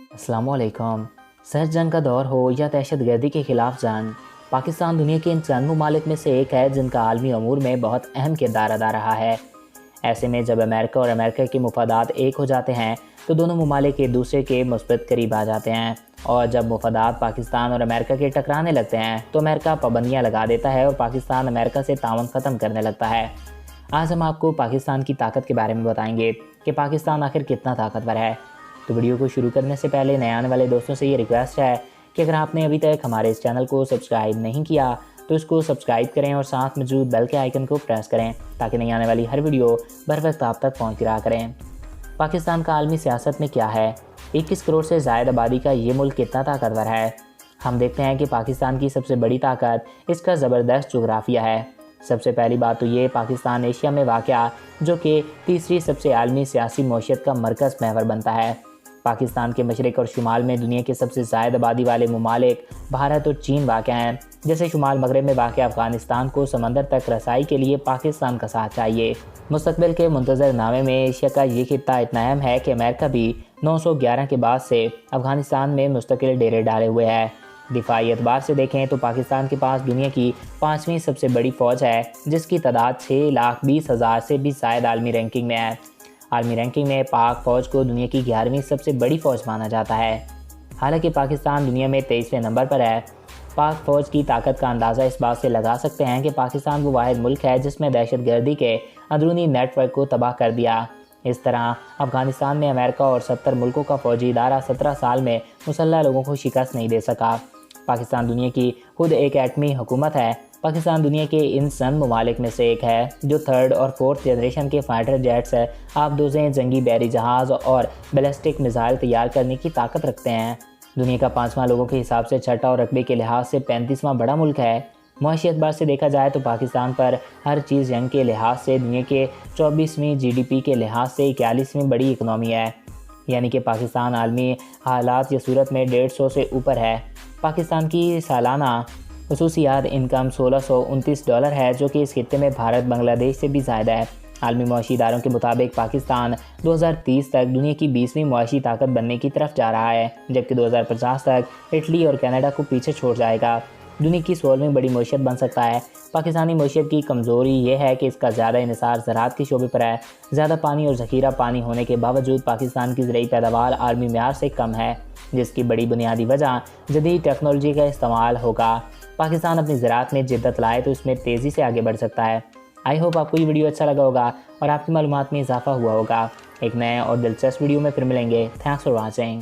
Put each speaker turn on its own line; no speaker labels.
अस्सलाम वालेकुम। सर्द जंग का दौर हो या दहशतगर्दी के ख़िलाफ़ जंग, पाकिस्तान दुनिया के इन चंद ममालिक में से एक है जिनका आलमी अमूर में बहुत अहम किरदार अदा रहा है। ऐसे में जब अमेरिका और अमेरिका के मुफादात एक हो जाते हैं तो दोनों ममालिक एक दूसरे के मुस्बत करीब आ जाते हैं, और जब मुफादात पाकिस्तान और अमेरिका के टकराने लगते हैं तो अमेरिका पाबंदियाँ लगा देता है और पाकिस्तान अमेरिका से ताउन ख़त्म करने लगता है। आज हम आपको पाकिस्तान की ताकत के बारे में बताएंगे कि पाकिस्तान आखिर कितना ताकतवर है। तो वीडियो को शुरू करने से पहले नए आने वाले दोस्तों से ये रिक्वेस्ट है कि अगर आपने अभी तक हमारे इस चैनल को सब्सक्राइब नहीं किया तो इसको सब्सक्राइब करें और साथ मौजूद बेल के आइकन को प्रेस करें ताकि नई आने वाली हर वीडियो बर वक्त आप तक पहुँच रहा करें। पाकिस्तान का आलमी सियासत में क्या है? 21 करोड़ से ज़ायद आबादी का ये मुल्क कितना ताकतवर है? हम देखते हैं कि पाकिस्तान की सबसे बड़ी ताकत इसका ज़बरदस्त जोग्राफिया है। सबसे पहली बात तो ये, पाकिस्तान एशिया में वाक़या जो कि तीसरी सबसे आलमी सियासी मईशत का मरकज़ महवर बनता है। पाकिस्तान के मशरक़ और शुमाल में दुनिया के सबसे ज़ायद आबादी वाले ममालिक भारत और चीन वाक़या हैं। जैसे शुमाल मगरब में वाक़या अफ़गानिस्तान को समंदर तक रसाई के लिए पाकिस्तान का साथ चाहिए। मुस्तक़बिल के मुंतज़र नामे में एशिया का ये खित्ता इतना अहम है कि अमेरिका भी 911 के बाद से अफ़गानिस्तान में मुस्तकिल डेरे डाले हुए है। दिफाई एतबार से देखें तो पाकिस्तान के पास दुनिया की 5वीं सबसे बड़ी फ़ौज है जिसकी तादाद 6,20,000 से भी ज़ायद आलमी रैंकिंग में है। आलमी रैंकिंग में पाक फ़ौज को दुनिया की 11वीं सबसे बड़ी फ़ौज माना जाता है। हालांकि पाकिस्तान दुनिया में 23वें नंबर पर है। पाक फ़ौज की ताकत का अंदाज़ा इस बात से लगा सकते हैं कि पाकिस्तान वो वाहिद मुल्क है जिसमें दहशतगर्दी के अंदरूनी नेटवर्क को तबाह कर दिया। इस तरह अफ़गानिस्तान में अमेरिका और 70 मुल्कों का फ़ौजी इदारा 17 साल में मुसल्लह लोगों को शिकस्त नहीं दे सका। पाकिस्तान दुनिया की खुद एक एटमी हुकूमत है। पाकिस्तान दुनिया के इन चंद ममालिक में से एक है जो 3rd और 4th जनरेशन के फाइटर जेट्स आबदोज़ें, जंगी बैरी जहाज़ और बैलिस्टिक मिसाइल तैयार करने की ताकत रखते हैं। दुनिया का 5वां लोगों के हिसाब से छठा और रकबे के लिहाज से 35वां बड़ा मुल्क है। मुआशी एतबार से देखा जाए तो पाकिस्तान पर हर चीज़ जंग के लिहाज से दुनिया के 24वीं GDP के लिहाज से 41वीं बड़ी इकनॉमी है, यानी कि पाकिस्तान आलमी हालात या सूरत में 150 से ऊपर है। पाकिस्तान की सालाना खसूसियात इनकम $1629 है जो कि इस खित्ते में भारत बांग्लादेश से भी ज़्यादा है। आलमी मुआशी इदारों के मुताबिक पाकिस्तान 2030 तक दुनिया की 20वीं मुआशी ताकत बनने की तरफ जा रहा है, जबकि 2050 तक इटली और कनाडा को पीछे छोड़ जाएगा। दुनिया की 16वीं बड़ी मईशत बन सकता है। पाकिस्तानी मईशत की कमज़ोरी ये है कि इसका ज़्यादा इन्हिसार ज़राअत के शोबे पर है। ज़्यादा पानी और ज़ख़ीरा पानी होने के बावजूद पाकिस्तान की ज़राई पैदावार आलमी मेयार से कम है, जिसकी बड़ी बुनियादी वजह जदीद टेक्नोलॉजी का इस्तेमाल होगा। पाकिस्तान अपनी ज़राअत में जिद्दत लाए तो इसमें तेज़ी से आगे बढ़ सकता है। आई होप आपको ये वीडियो अच्छा लगा होगा और आपकी मालूमात में इजाफा हुआ होगा। एक नए और दिलचस्प वीडियो में फिर मिलेंगे। Thanks for watching.